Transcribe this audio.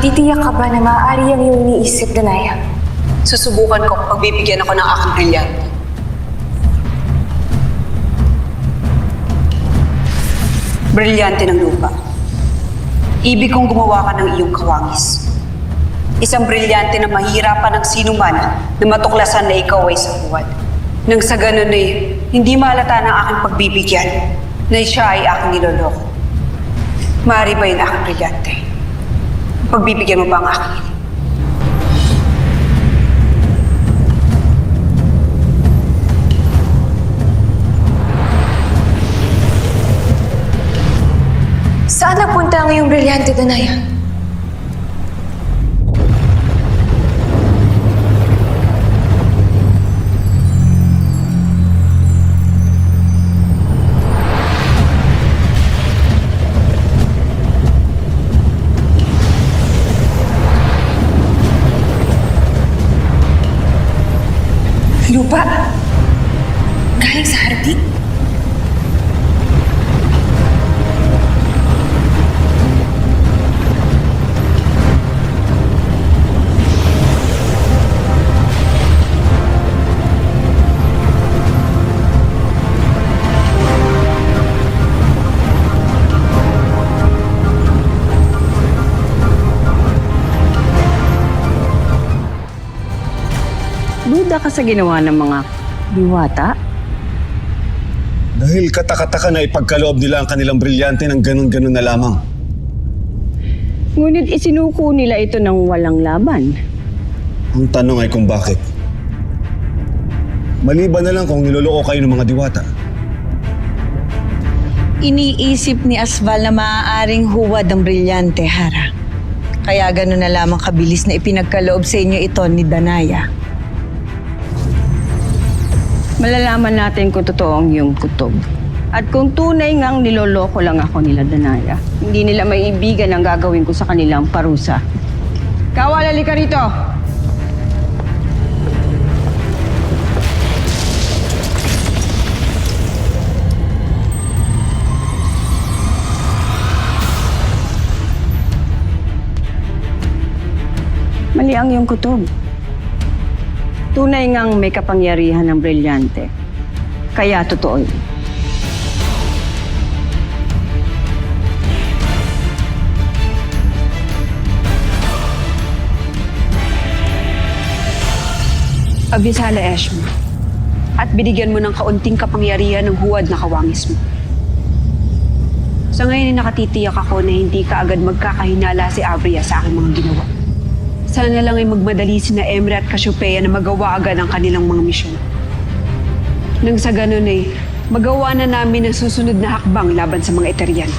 Nakatitiyak ka ba na maaari ang iyong iniisip, Danaya? Susubukan ko pagbibigyan ako ng aking brilyante. Brilyante ng lupa. Ibig kong gumawa ka ng iyong kawangis. Isang brilyante na mahihirapan ng sinuman na matuklasan na ikaw ay sa buwan. Nang sa ganun ay hindi malata ng aking pagbibigyan na siya ay aking niloloko. Maaari ba yun aking brilyante? Pagbibigyan mo ba ang aking hiling? Saan napunta ang iyong brilyante, Danaya? Lupa? Galing sa hardin? Duda ka sa ginawa ng mga diwata? Dahil katakataka na ipagkaloob nila ang kanilang brilyante ng ganun-ganun na lamang. Ngunit isinuko nila ito ng walang laban. Ang tanong ay kung bakit. Maliban na lang kung niloloko kayo ng mga diwata. Iniisip ni Asval na maaaring huwad ang brilyante, Hara. Kaya gano'n na lamang kabilis na ipinagkaloob sa inyo ito ni Danaya. Malalaman natin kung totoo ang iyong kutob. At kung tunay ngang niloloko lang ako nila, Danaya, hindi nila maibigan ang gagawin ko sa kanilang parusa. Kawalali ka rito! Mali ang iyong kutob. Tunay ngang may kapangyarihan ng brilyante. Kaya totoo yun. Abisala Eshma, at binigyan mo ng kaunting kapangyarihan ng huwad na kawangis mo. Sa ngayon ay nakatitiyak ako na hindi ka agad magkakahinala si Abria sa aking mga ginawa. Sana lang ay magmadali sina Emre at Cassiopeia na magawa agad ang kanilang mga misyon. Nang sa ganun ay magawa na namin ang susunod na hakbang laban sa mga Eterian.